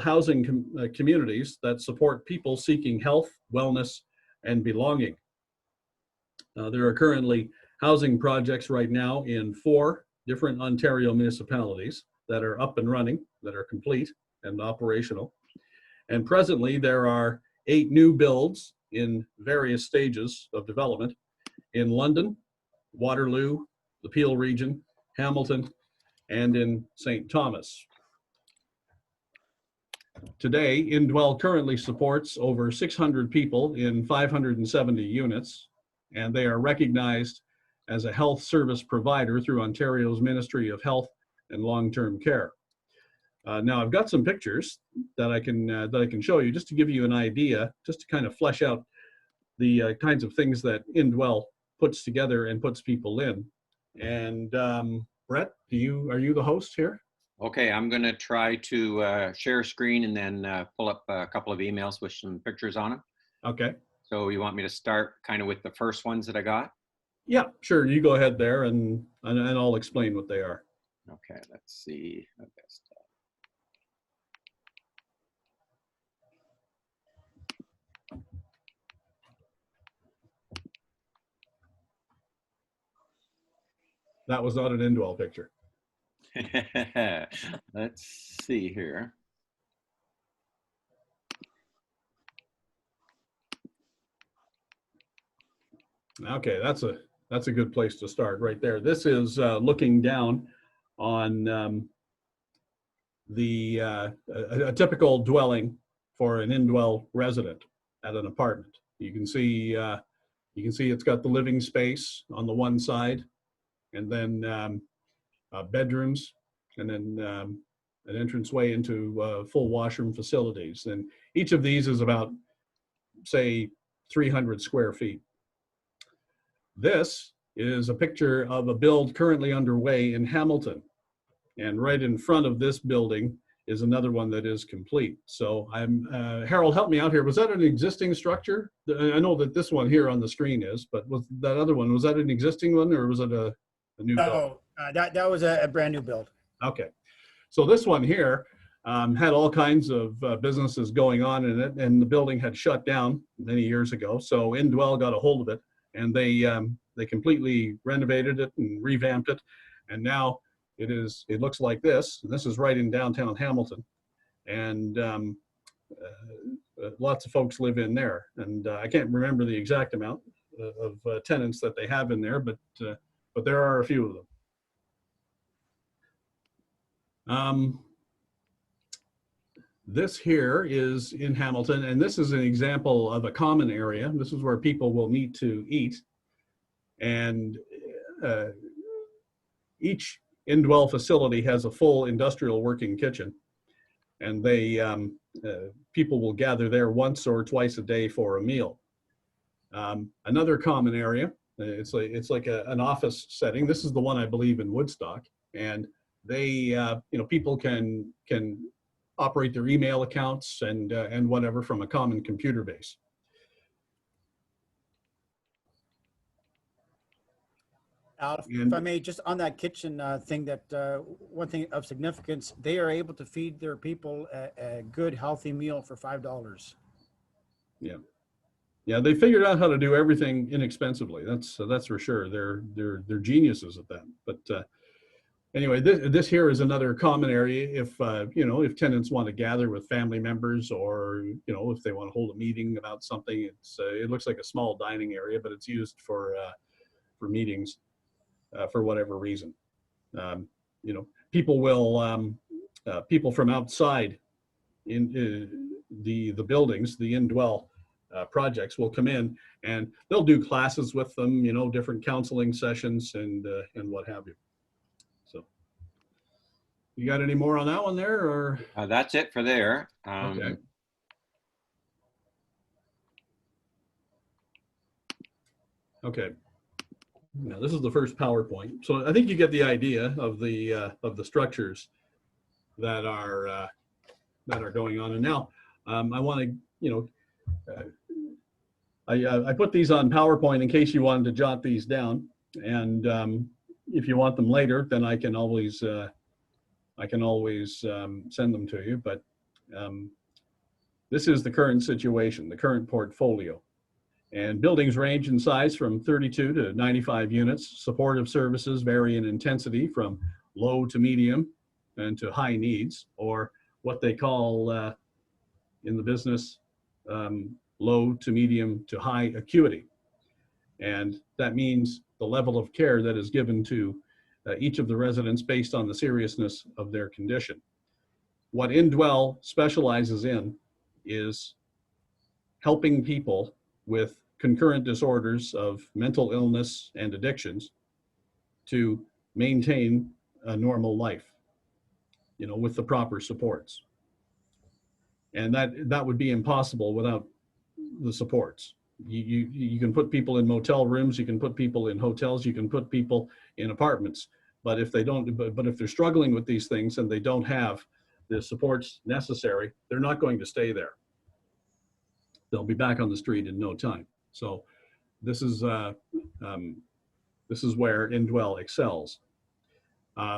housing communities that support people seeking health, wellness, and belonging. There are currently housing projects right now in 4 different Ontario municipalities that are up and running, that are complete and operational. And presently there are 8 new builds in various stages of development in London, Waterloo, the Peel region, Hamilton, and in St. Thomas. Today, Indwell currently supports over 600 people in 570 units, and they are recognized as a health service provider through Ontario's Ministry of Health and Long-Term Care. Now, I've got some pictures that I can show you just to give you an idea, just to kind of flesh out the kinds of things that Indwell puts together and puts people in. And Brett, are you the host here? Okay, I'm going to try to share screen and then pull up a couple of emails with some pictures on them. Okay. So you want me to start kind of with the first ones that I got? Yeah, sure. You go ahead there, and I'll explain what they are. Okay, let's see. That was not an Indwell picture. Let's see here. Okay, that's a good place to start right there. This is looking down on a typical dwelling for an Indwell resident at an apartment. You can see it's got the living space on the one side, and then bedrooms, and then an entranceway into full washroom facilities. And each of these is about, say, 300 square feet. This is a picture of a build currently underway in Hamilton. And right in front of this building is another one that is complete. So Harold, help me out here. Was that an existing structure? I know that this one here on the screen is, but was that other one, was that an existing one, or was it a new build? Oh, that was a brand new build. Okay. So this one here had all kinds of businesses going on in it, and the building had shut down many years ago. So Indwell got a hold of it, and they completely renovated it and revamped it, and now it looks like this. And this is right in downtown Hamilton, and lots of folks live in there. And I can't remember the exact amount of tenants that they have in there, but there are a few of them. This here is in Hamilton, and this is an example of a common area. This is where people will meet to eat, and each Indwell facility has a full industrial working kitchen, and people will gather there once or twice a day for a meal. Another common area, it's like an office setting. This is the one I believe in Woodstock, and they people can operate their email accounts and whatever from a common computer base. If I may, just on that kitchen thing, that one thing of significance, they are able to feed their people a good, healthy meal for $5. Yeah, they figured out how to do everything inexpensively. That's for sure. They're geniuses at that. But anyway, this here is another common area if tenants want to gather with family members, or if they want to hold a meeting about something. It looks like a small dining area, but it's used for meetings for whatever reason. People will people from outside in the buildings, the Indwell projects, will come in and they'll do classes with them, different counseling sessions and what have you. So, you got any more on that one there, or? That's it for there. Okay. Okay. Now this is the first PowerPoint, so I think you get the idea of the structures that are going on. And now I want to, I put these on PowerPoint in case you wanted to jot these down, and if you want them later, then I can always send them to you. But This is the current situation, the current portfolio. And buildings range in size from 32 to 95 units. Supportive services vary in intensity from low to medium and to high needs, or what they call in the business low to medium to high acuity. And that means the level of care that is given to each of the residents based on the seriousness of their condition. What Indwell specializes in is helping people with concurrent disorders of mental illness and addictions to maintain a normal life, you know, with the proper supports. And that would be impossible without the supports. You can put people in motel rooms, you can put people in hotels, you can put people in apartments, but if they don't, but if they're struggling with these things and they don't have the supports necessary, they're not going to stay there. They'll be back on the street in no time. So this is where Indwell excels.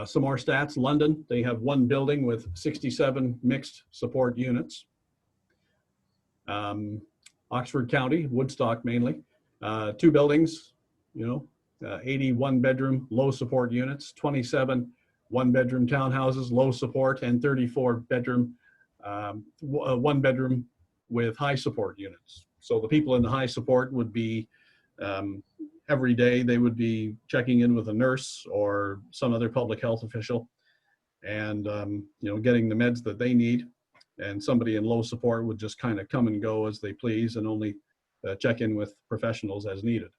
Some more stats. London, they have one building with 67 mixed support units. Oxford County, Woodstock mainly, 2 buildings, you know, 81 bedroom low support units, 27 1-bedroom townhouses, low support, and 34 bedroom, 1-bedroom with high support units. So the people in the high support would be every day they would be checking in with a nurse or some other public health official, and you know, getting the meds that they need. And somebody in low support would just kind of come and go as they please and only check in with professionals as needed.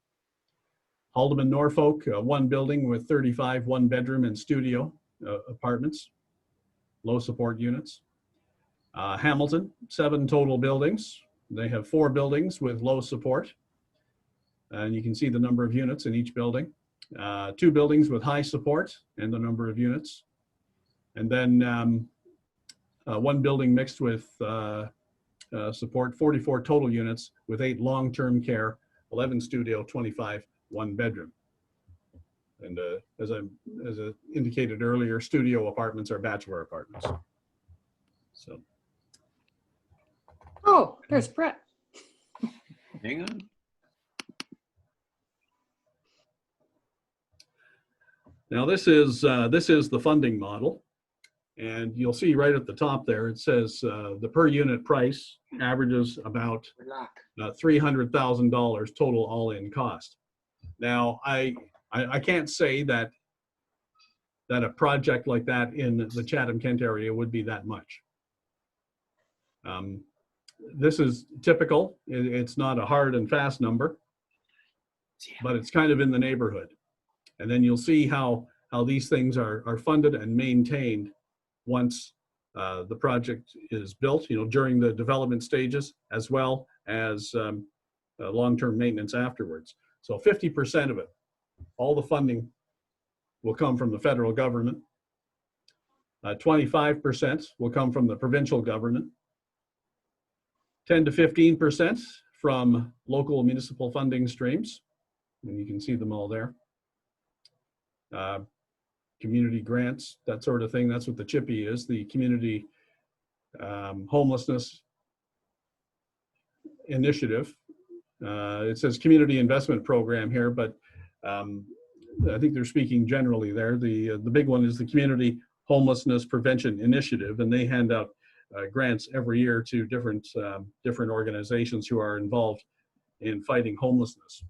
Haldeman, Norfolk, 1 building with 35 1-bedroom and studio apartments, low support units. Hamilton, 7 total buildings. They have 4 buildings with low support. And you can see the number of units in each building. 2 buildings with high support and the number of units. And then 1 building mixed with support, 44 total units with 8 long-term care, 11 studio, 25 1-bedroom. And as I indicated earlier, studio apartments are bachelor apartments. So. Oh, there's Brett. Hang on. Now this is the funding model, and you'll see right at the top there it says the per unit price averages about $300,000 total all-in cost. Now I can't say that a project like that in the Chatham-Kent area would be that much. This is typical. It's not a hard and fast number, but it's kind of in the neighborhood. And then you'll see how these things are funded and maintained once the project is built, you know, during the development stages, as well as long-term maintenance afterwards. So 50% of it, all the funding will come from the federal government. 25% will come from the provincial government. 10 to 15% from local municipal funding streams, and you can see them all there. Community grants, that sort of thing. That's what the CHIPPY is, the Community Homelessness Initiative. It says Community Investment Program here, but I think they're speaking generally there. The big one is the Community Homelessness Prevention Initiative, and they hand out grants every year to different organizations who are involved in fighting homelessness.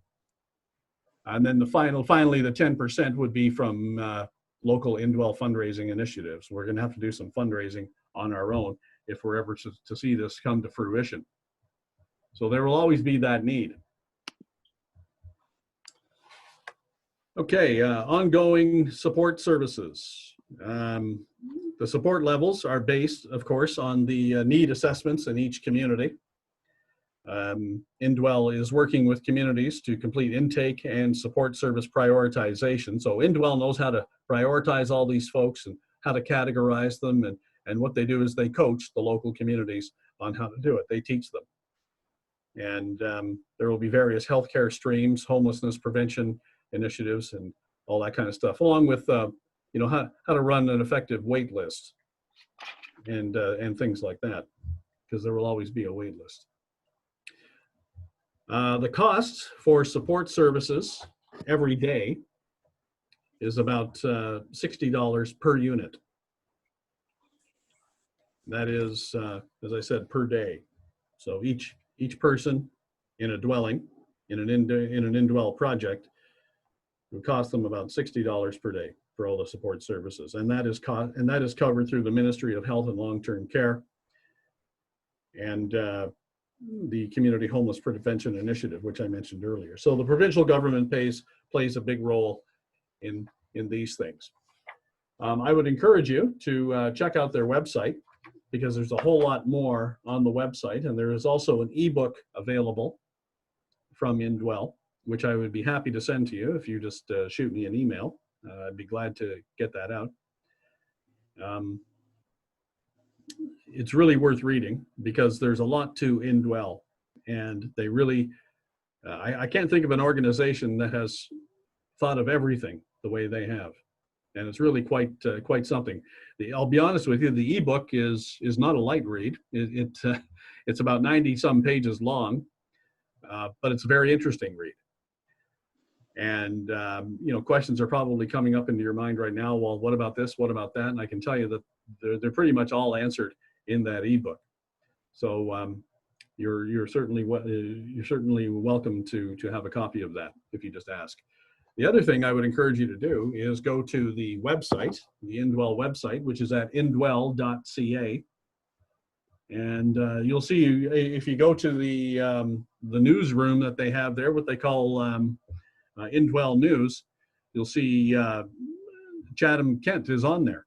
And then finally, the 10% would be from local Indwell fundraising initiatives. We're going to have to do some fundraising on our own if we're ever to see this come to fruition. So there will always be that need. Okay, ongoing support services. The support levels are based, of course, on the need assessments in each community. Indwell is working with communities to complete intake and support service prioritization. So Indwell knows how to prioritize all these folks and how to categorize them, and what they do is they coach the local communities on how to do it. They teach them. And there will be various healthcare streams, homelessness prevention initiatives, and all that kind of stuff, along with you know, how to run an effective wait list and things like that. because there will always be a wait list. The costs for support services every day is about $60 per unit. That is, as I said, per day. So each person in a dwelling, in an Indwell project, would cost them about $60 per day for all the support services, and that is covered through the Ministry of Health and Long-Term Care and the Community Homeless Prevention Initiative, which I mentioned earlier. So the provincial government plays a big role in these things. I would encourage you to check out their website, because there's a whole lot more on the website, and there is also an ebook available from Indwell, which I would be happy to send to you if you just shoot me an email. I'd be glad to get that out. It's really worth reading because there's a lot to Indwell, and they really, I can't think of an organization that has thought of everything the way they have. And it's really quite something. I'll be honest with you, the ebook is not a light read. It's about 90 some pages long, but it's a very interesting read. And questions are probably coming up into your mind right now. Well, what about this? What about that? And I can tell you that they're pretty much all answered in that ebook. So you're certainly welcome to have a copy of that if you just ask. The other thing I would encourage you to do is go to the website, the Indwell website, which is at indwell.ca. And you'll see, if you go to the newsroom that they have there, what they call Indwell News, you'll see Chatham-Kent is on there.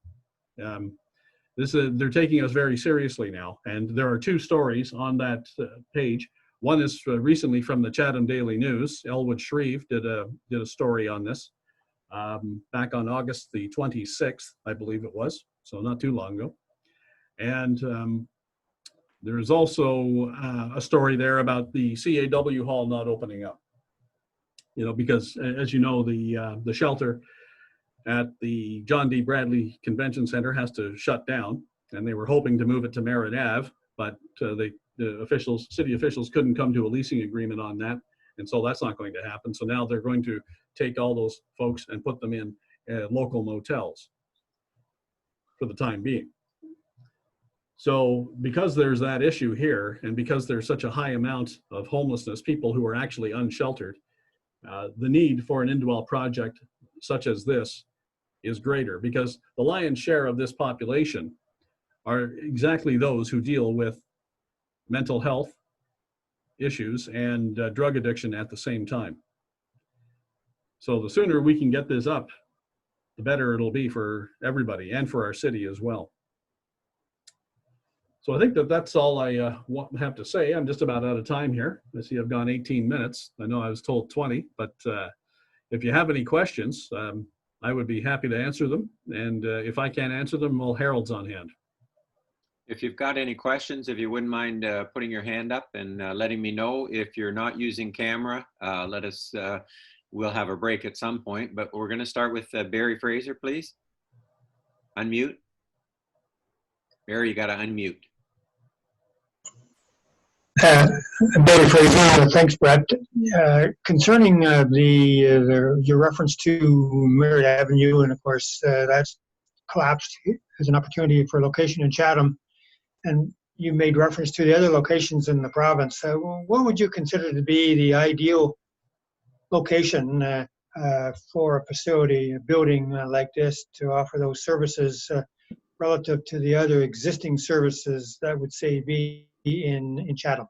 They're taking us very seriously now. And there are two stories on that page. One is recently from the Chatham Daily News. Elwood Shreve did a story on this back on August the 26th, I believe it was, so not too long ago. And there's also a story there about the CAW hall not opening up. Because as you know, the shelter at the John D. Bradley Convention Center has to shut down, and they were hoping to move it to Merritt Ave, but the city officials couldn't come to a leasing agreement on that, and so that's not going to happen. So now they're going to take all those folks and put them in local motels for the time being. So because there's that issue here, and because there's such a high amount of homelessness, people who are actually unsheltered, the need for an Indwell project such as this is greater, because the lion's share of this population are exactly those who deal with mental health issues and drug addiction at the same time. So the sooner we can get this up, the better it'll be for everybody and for our city as well. So I think that's all I have to say. I'm just about out of time here. I see I've gone 18 minutes. I know I was told 20, but if you have any questions, I would be happy to answer them. And if I can't answer them, well, Harold's on hand. If you've got any questions, if you wouldn't mind putting your hand up and letting me know. If you're not using camera, we'll have a break at some point, but we're going to start with Barry Fraser, please. Unmute. Barry, you got to unmute. Barry Fraser, thanks, Brett. Concerning your reference to Merritt Avenue, and of course that's collapsed as an opportunity for location in Chatham, and you made reference to the other locations in the province. What would you consider to be the ideal location for a facility, a building like this, to offer those services relative to the other existing services that would say be in Chatham?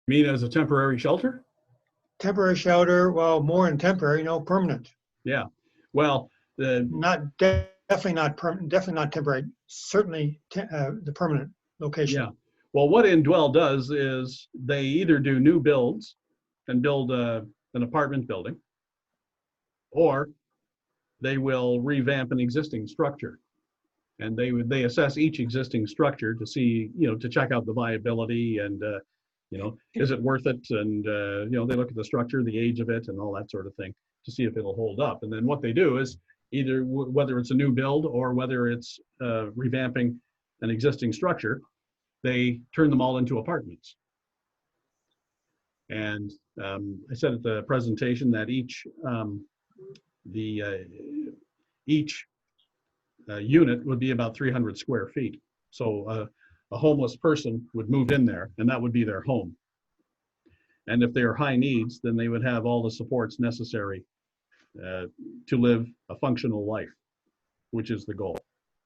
You mean as a temporary shelter? Temporary shelter, well, more than temporary, no, permanent. Yeah. Well, definitely not permanent, definitely not temporary. Certainly the permanent location. Yeah. Well, what Indwell does is they either do new builds and build an apartment building, or they will revamp an existing structure. And they assess each existing structure to see, to check out the viability and, is it worth it? And, they look at the structure, the age of it, and all that sort of thing to see if it'll hold up. And then what they do is either whether it's a new build or whether it's revamping an existing structure, they turn them all into apartments. And I said at the presentation that each unit would be about 300 square feet. So a homeless person would move in there, and that would be their home. And if they are high needs, then they would have all the supports necessary to live a functional life, which is the goal.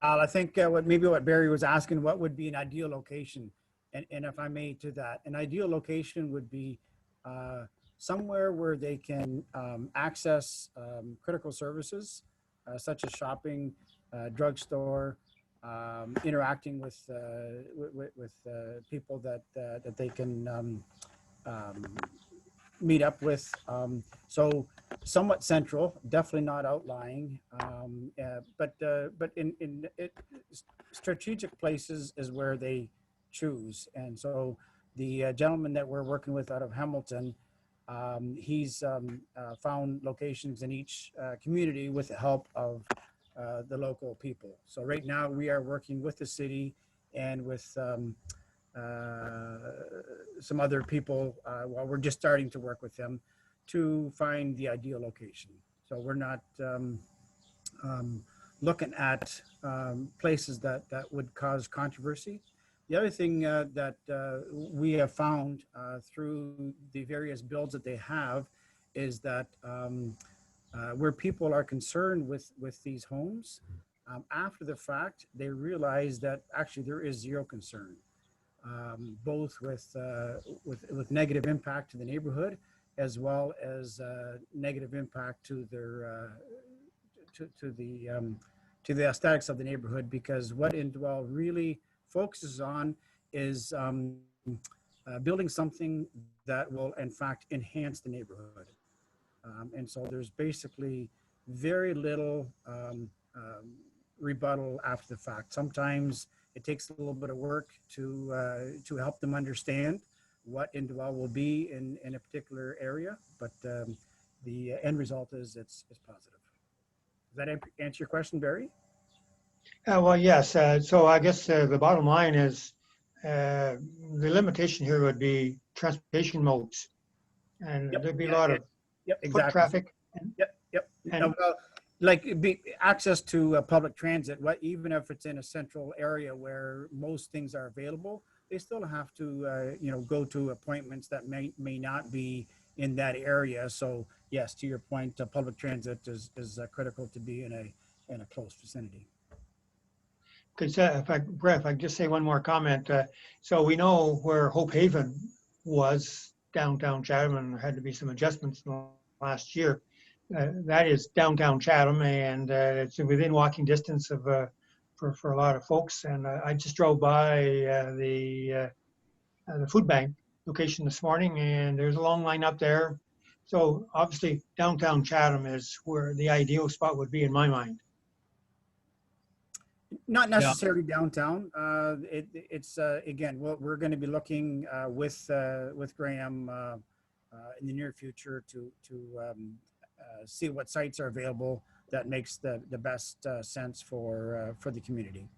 I think what Barry was asking, what would be an ideal location? And if I may to that, an ideal location would be somewhere where they can access critical services, such as shopping, drugstore, interacting with people that they can meet up with. So somewhat central, definitely not outlying, but in strategic places is where they choose. And so the gentleman that we're working with out of Hamilton, he's found locations in each community with the help of the local people. So right now we are working with the city and with some other people, while we're just starting to work with them to find the ideal location. So we're not looking at places that would cause controversy. The other thing that we have found through the various builds that they have is that where people are concerned with these homes, after the fact, they realize that actually there is zero concern, both with negative impact to the neighborhood, as well as negative impact to their to the aesthetics of the neighborhood. Because what Indwell really focuses on is building something that will in fact enhance the neighborhood. And so there's basically very little rebuttal after the fact. Sometimes it takes a little bit of work to help them understand what Indwell will be in a particular area, but the end result is it's positive. Does that answer your question, Barry? Well, yes. So I guess the bottom line is the limitation here would be transportation modes, and there'd be a lot of foot traffic. Yep. Like access to public transit. Even if it's in a central area where most things are available, they still have to go to appointments that may not be in that area. So yes, to your point, public transit is critical to be in a close vicinity. Because if I just say one more comment, so we know where Hope Haven was, downtown Chatham, and there had to be some adjustments in the last year. That is downtown Chatham, and it's within walking distance of for a lot of folks. And I just drove by the food bank location this morning, and there's a long line up there. So obviously downtown Chatham is where the ideal spot would be in my mind. Not necessarily downtown. It's again, we're going to be looking with Graham in the near future to see what sites are available that makes the best sense for the community.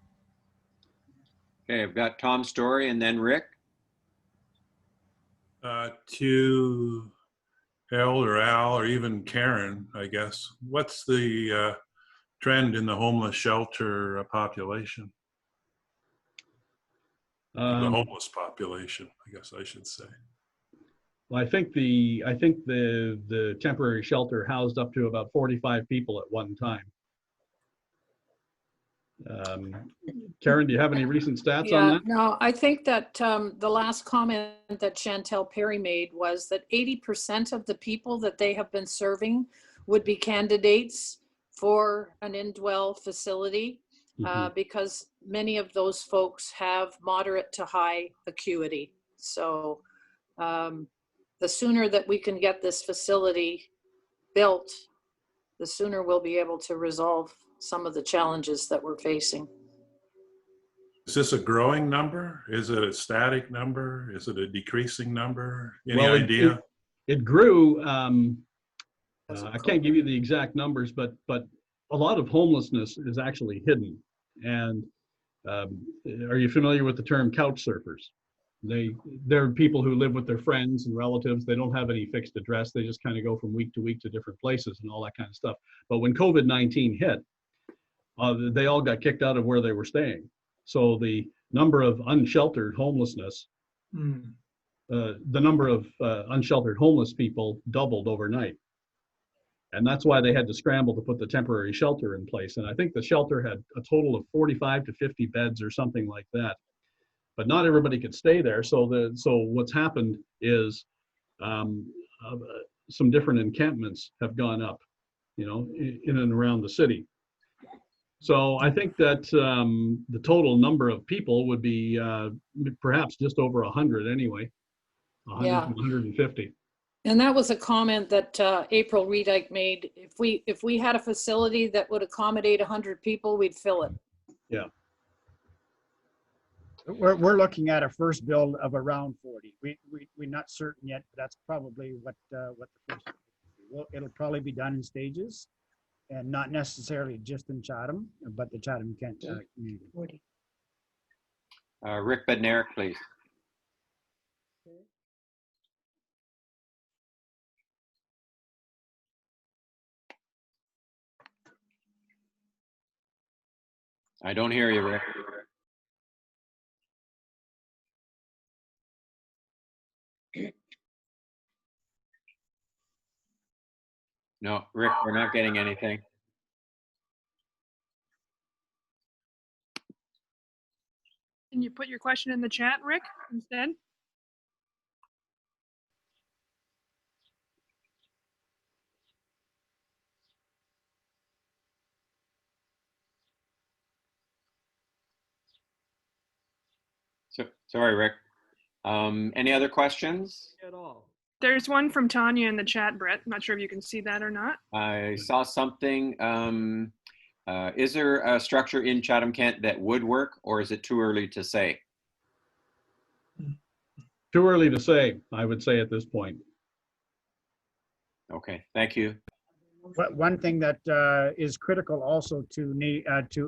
Okay, I've got Tom Story and then Rick. To Harold or Al or even Karen, I guess, what's the trend in the homeless shelter population? The homeless population, I guess I should say. Well, I think the temporary shelter housed up to about 45 people at one time. Karen, do you have any recent stats on that? No, I think that the last comment that Chantel Perry made was that 80% of the people that they have been serving would be candidates for an Indwell facility, because many of those folks have moderate to high acuity. So the sooner that we can get this facility built, the sooner we'll be able to resolve some of the challenges that we're facing. Is this a growing number? Is it a static number? Is it a decreasing number? Any Well, idea? It grew. I can't give you the exact numbers, but a lot of homelessness is actually hidden. And Are you familiar with the term couch surfers? They're people who live with their friends and relatives. They don't have any fixed address. They just kind of go from week to week to different places and all that kind of stuff. But when COVID-19 hit, they all got kicked out of where they were staying. So the number of unsheltered homelessness, the number of unsheltered homeless people doubled overnight. And that's why they had to scramble to put the temporary shelter in place. And I think the shelter had a total of 45 to 50 beds or something like that. But not everybody could stay there. So what's happened is some different encampments have gone up, you know, in and around the city. So I think that the total number of people would be perhaps just over 100 anyway, 100 Yeah. to 150. And that was a comment that April Reedike made. If we had a facility that would accommodate 100 people, we'd fill it. Yeah. We're looking at a first build of around 40. We're not certain yet, but that's probably what the first. Well, it'll probably be done in stages, and not necessarily just in Chatham, but the Chatham-Kent community. Rick Bednarik, please. I don't hear you, Rick. No, Rick, we're not getting anything. Can you put your question in the chat, Rick, instead? Sorry, Rick. Any other questions? At all. There's one from Tanya in the chat, Brett. I'm not sure if you can see that or not. I saw something. Is there a structure in Chatham-Kent that would work, or is it too early to say? Too early to say, I would say at this point. Okay, thank you. But one thing that is critical also to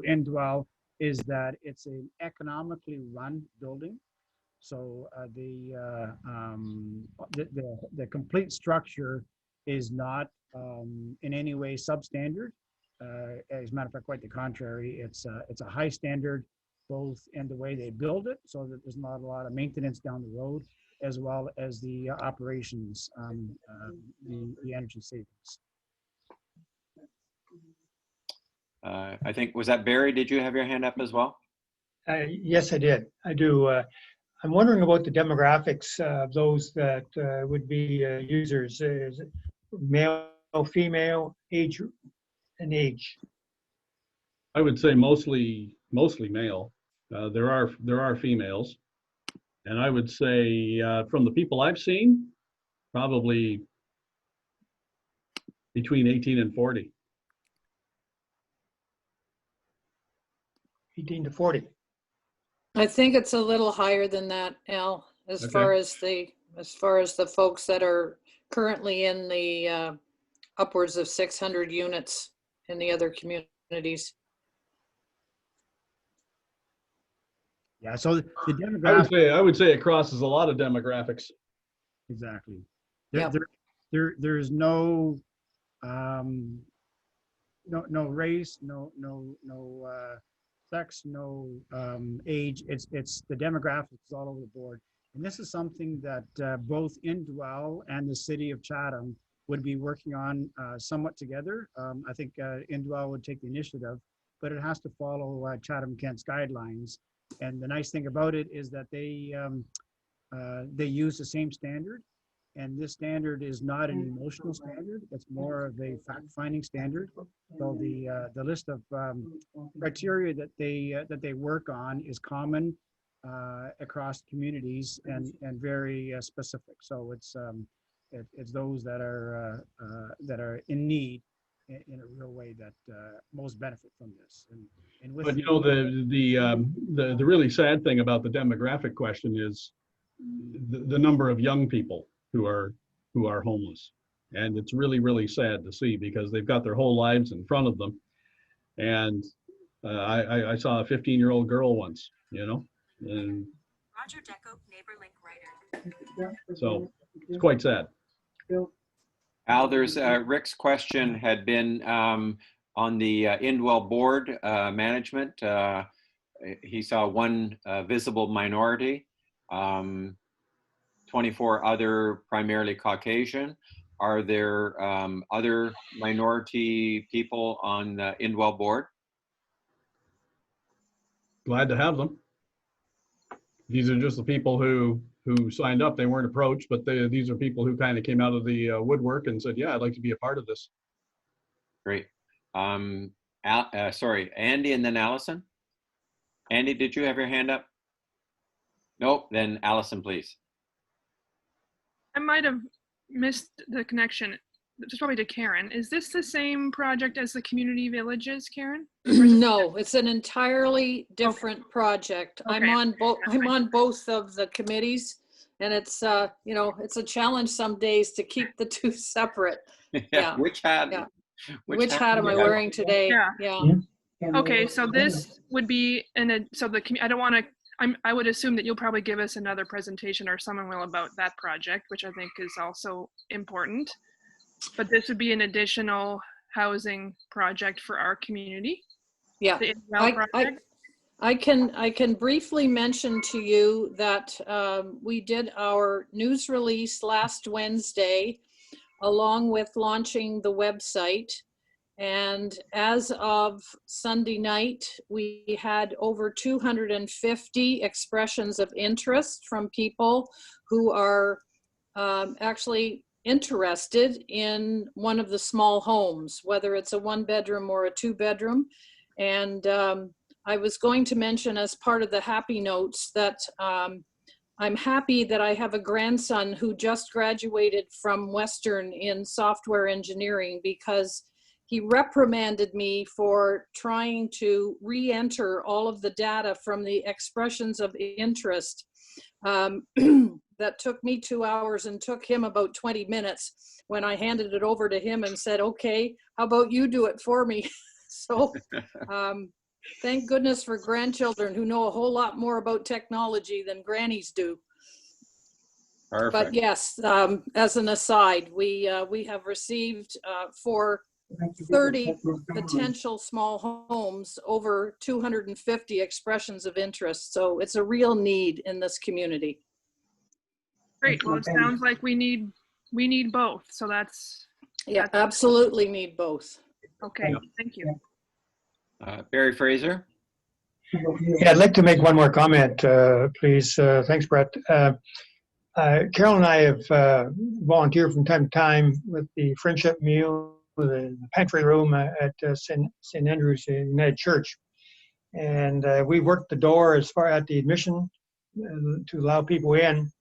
Indwell is that it's an economically run building. So the complete structure is not in any way substandard. As a matter of fact, quite the contrary. It's a high standard, both in the way they build it, so that there's not a lot of maintenance down the road, as well as the operations, the energy savings. I think, was that Barry? Did you have your hand up as well? Yes, I did. I do. I'm wondering about the demographics of those that would be users. Is it male, female, age, and age? I would say mostly male. There are females, and I would say from the people I've seen, probably between 18 and 40. 18 to 40. I think it's a little higher than that, Al, as Okay. far as the folks that are currently in the upwards of 600 units in the other communities. Yeah. So the demographic. I would say it crosses a lot of demographics. Exactly. Yep. There's no no race, no sex, no age. It's the demographics all over the board. And this is something that both Indwell and the city of Chatham would be working on somewhat together. I think Indwell would take the initiative, but it has to follow Chatham-Kent's guidelines. And the nice thing about it is that they use the same standard. And this standard is not an emotional standard. It's more of a fact-finding standard. So the list of criteria that they work on is common across communities and very specific. So it's those that are in need in a real way that most benefit from this. And with But you know, the really sad thing about the demographic question is the number of young people who are homeless, and it's really sad to see, because they've got their whole lives in front of them, and I saw a 15-year-old girl once, you know, and Roger Deco, NeighbourLink writer. so it's quite sad. Al, there's Rick's question had been on the Indwell board management. He saw one visible minority, 24 other primarily Caucasian. Are there other minority people on the Indwell board? Glad to have them. These are just the people who signed up. They weren't approached, but these are people who kind of came out of the woodwork and said, yeah, I'd like to be a part of this. Great. Sorry, Andy and then Allison. Andy, did you have your hand up? Nope, then Allison, please. I might have missed the connection. It's probably to Karen. Is this the same project as the community villages, Karen? No, it's an entirely different project. Okay. I'm on both of the committees, and it's you know, it's a challenge some days to keep the two separate. Yeah. Which hat? Yeah. Which hat am I wearing today? Yeah. Yeah. Okay, so this would be so I don't want to. I would assume that you'll probably give us another presentation or someone will about that project, which I think is also important. But this would be an additional housing project for our community. Yeah. The Indwell project. I can briefly mention to you that we did our news release last Wednesday, along with launching the website. And as of Sunday night, we had over 250 expressions of interest from people who are actually interested in one of the small homes, whether it's a 1-bedroom or a 2-bedroom. And I was going to mention as part of the happy notes that I'm happy that I have a grandson who just graduated from Western in software engineering, because he reprimanded me for trying to re-enter all of the data from the expressions of interest. That took me 2 hours and took him about 20 minutes when I handed it over to him and said, okay, how about you do it for me? So thank goodness for grandchildren who know a whole lot more about technology than grannies do. Perfect. But yes, as an aside, we have received for 30 potential small homes, over 250 expressions of interest. So it's a real need in this community. Great. Well, it sounds like we need both. So that's Absolutely need both. okay. Thank you. Barry Fraser. Yeah, I'd like to make one more comment, please. Thanks, Brett. Carol and I have volunteered from time to time with the Friendship Meal, the pantry room at St. Andrew's United Church. And we worked the door as far at the admission to allow people in.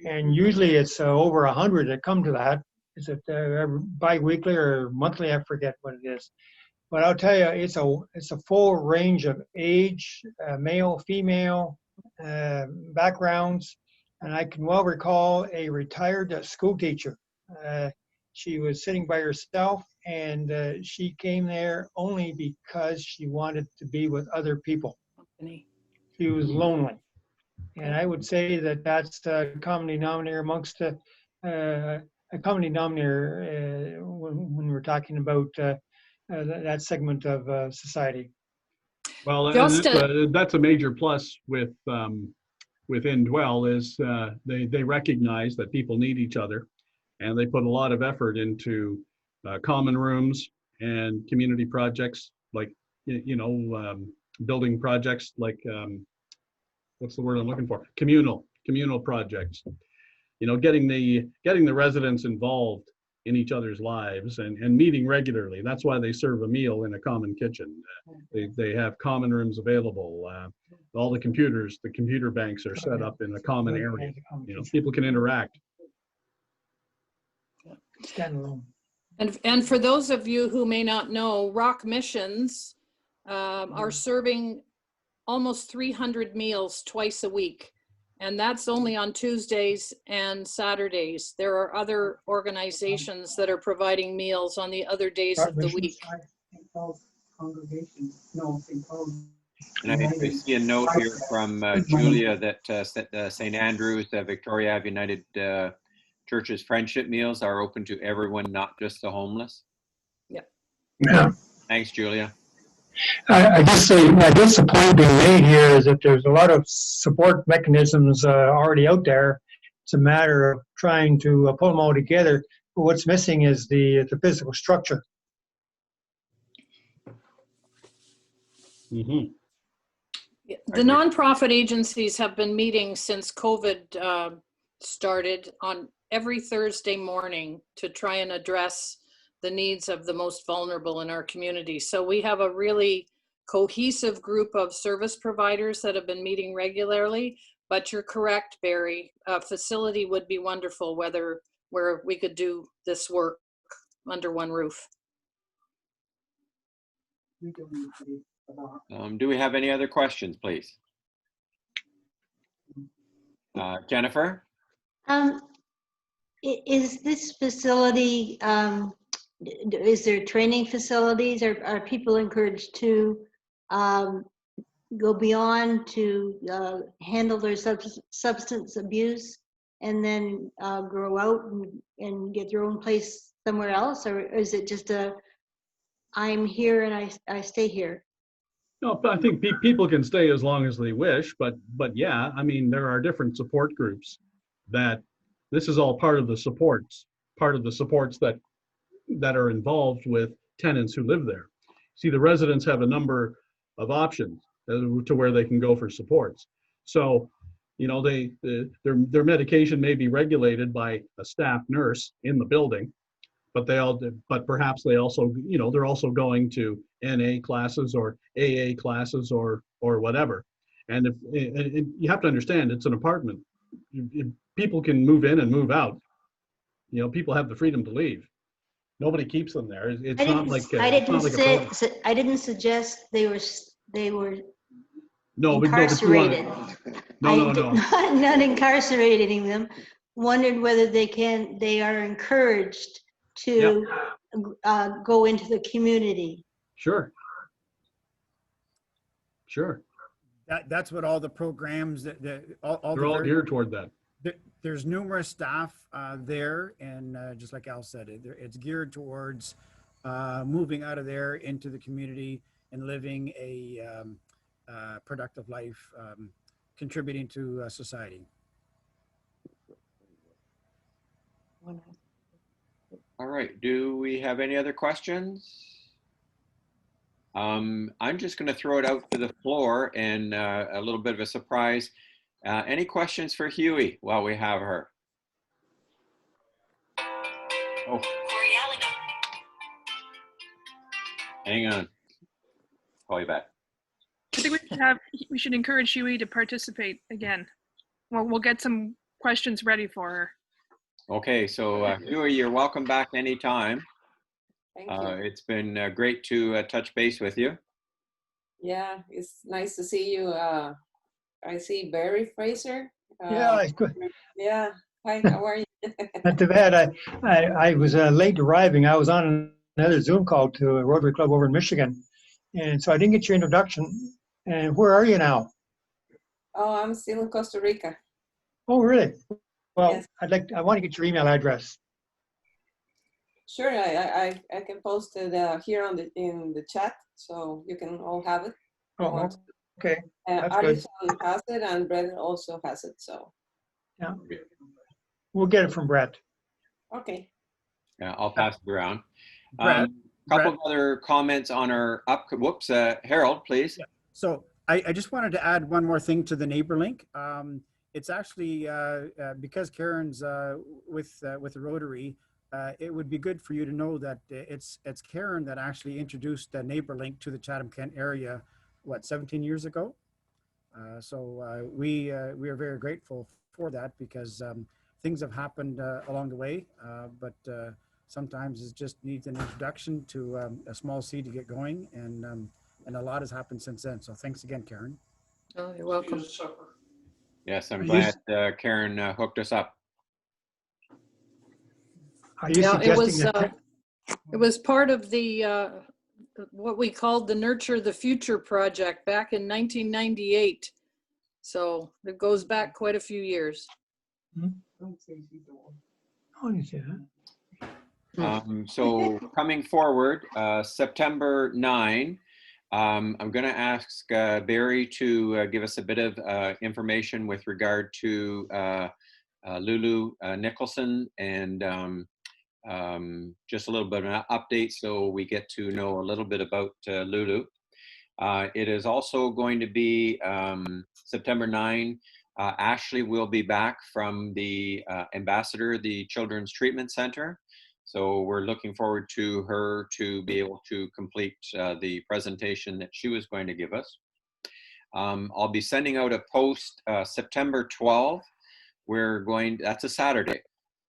And usually it's over 100 that come to that. Is it bi-weekly or monthly? I forget what it is. But I'll tell you, it's a full range of age, male, female, backgrounds. And I can well recall a retired school teacher. She was sitting by herself, and she came there only because she wanted to be with other people. She was lonely. And I would say that that's a common denominator amongst a common denominator when we're talking about that segment of society. Well, that's a major plus with Indwell is they recognize that people need each other, and they put a lot of effort into common rooms and community projects like building projects like what's the word I'm looking for? Communal projects. You know, getting the residents involved in each other's lives and meeting regularly. That's why they serve a meal in a common kitchen. They have common rooms available. All the computer banks are set up in a common area. You know, people can interact. Standalone. And for those of you who may not know, Rock Missions are serving almost 300 meals twice a week. And that's only on Tuesdays and Saturdays. There are other organizations that are providing meals on the other days of the week. Congregation, no, St. Paul. And I see a note here from Julia that St. Andrew's Victoria Ave United Church's friendship meals are open to everyone, not just the homeless. Yeah. Thanks, Julia. I guess the point being made here is that there's a lot of support mechanisms already out there. It's a matter of trying to pull them all together. But what's missing is the physical structure. Mm-hmm. The nonprofit agencies have been meeting since COVID started on every Thursday morning to try and address the needs of the most vulnerable in our community. So we have a really cohesive group of service providers that have been meeting regularly. But you're correct, Barry. A facility would be wonderful, where we could do this work under one roof. Do we have any other questions, please? Jennifer? Is this facility, is there training facilities? Are people encouraged to go beyond to handle their substance abuse and then grow out and get their own place somewhere else? Or is it just I'm here and I stay here? No, I think people can stay as long as they wish, but yeah, I mean, there are different support groups that this is all part of the supports that are involved with tenants who live there. See, the residents have a number of options to where they can go for supports. So, you know, their medication may be regulated by a staff nurse in the building, but perhaps they also, you know, they're also going to NA classes or AA classes or whatever. And you have to understand, it's an apartment. People can move in and move out. You know, people have the freedom to leave. Nobody keeps them there. It's not like I didn't suggest they were no, incarcerated. No. Not incarcerating them. Wondered whether they are encouraged to go into the community. Sure. That's what all the programs they're all geared toward that. There's numerous staff there, and just like Al said, it's geared towards moving out of there into the community and living a productive life, contributing to society. All right, do we have any other questions? I'm just going to throw it out to the floor and a little bit of a surprise. Any questions for Huey while we have her? Oh. Hang on. Call you back. I think we should encourage Huey to participate again. Well, we'll get some questions ready for her. Okay, so Huey, you're welcome back anytime. Thank you. It's been great to touch base with you. Yeah, it's nice to see you. I see Barry Fraser. Yeah, good. Yeah. Hi, how are you? Not too bad. I was late arriving. I was on another Zoom call to a Rotary Club over in Michigan, and so I didn't get your introduction. And where are you now? Oh, I'm still in Costa Rica. Oh, really? Well, Yes. I want to get your email address. Sure, I can post it here in the chat, so you can all have it. Oh, okay. That's good. Alison has it, and Brett also has it. So Yeah, we'll get it from Brett. okay. Yeah, I'll pass it around. Brett, Couple of other comments on our whoops, Harold, please. Yeah. So I just wanted to add one more thing to the NeighbourLink. It's actually because Karen's with the Rotary. It would be good for you to know that it's Karen that actually introduced the NeighbourLink to the Chatham-Kent area, 17 years ago? So we are very grateful for that, because things have happened along the way, but sometimes it just needs an introduction to a small seed to get going, and a lot has happened since then. So thanks again, Karen. Oh, you're welcome. Yes, I'm glad Karen hooked us up. Are you Yeah, suggesting that? it was part of the what we called the Nurture the Future project back in 1998. So it goes back quite a few years. Oh, you see that? So coming forward, September 9, I'm going to ask Barry to give us a bit of information with regard to Lulu Nicholson and just a little bit of an update so we get to know a little bit about Lulu. It is also going to be September 9. Ashley will be back from the ambassador, the Children's Treatment Center. So we're looking forward to her to be able to complete the presentation that she was going to give us. I'll be sending out a post September 12. That's a Saturday,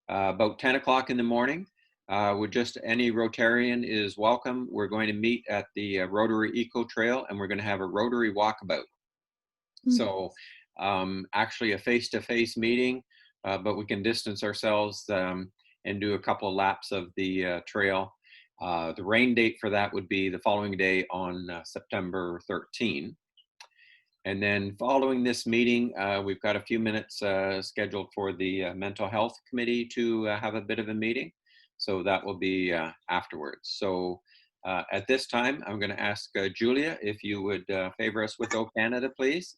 about 10 o'clock in the morning. With just any Rotarian is welcome. We're going to meet at the Rotary Eco Trail and we're going to have a Rotary walkabout. So actually a face-to-face meeting, but we can distance ourselves and do a couple of laps of the trail. The rain date for that would be the following day on September 13. And then following this meeting, we've got a few minutes scheduled for the Mental Health Committee to have a bit of a meeting. So that will be afterwards. So at this time, I'm going to ask Julia if you would favor us with O Canada, please.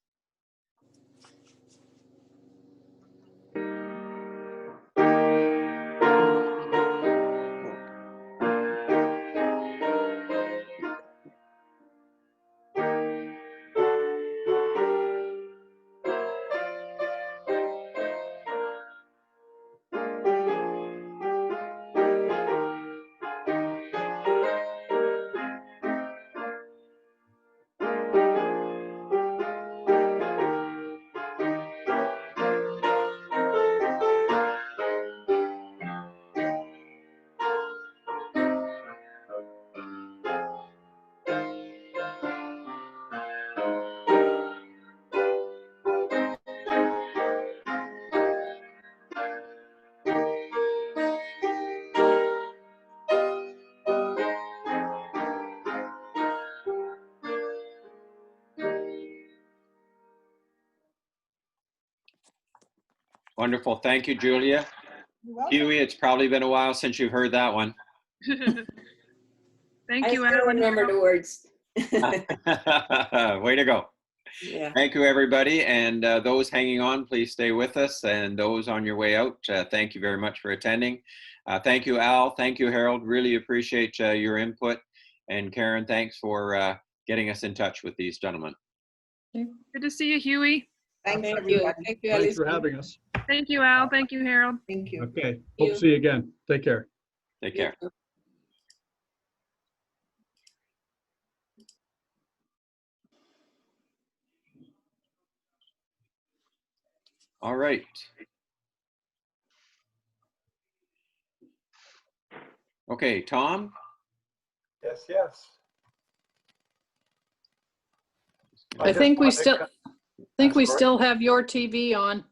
Wonderful. Thank you, Julia. Huey, it's probably been a while since you've heard that one. Thank you, I still Alan. remember the words. Way to go. Yeah. Thank you, everybody. And those hanging on, please stay with us. And those on your way out, thank you very much for attending. Thank you, Al. Thank you, Harold. Really appreciate your input. And Karen, thanks for getting us in touch with these gentlemen. Good to see you, Huey. Thanks, Thank everybody. you. Thank you, Thanks for Alice. having us. Thank you, Al. Thank you, Harold. Thank you. Okay, hope to see you again. Take care. Take care. All right. Okay, Tom? Yes, yes. I think we still have your TV on.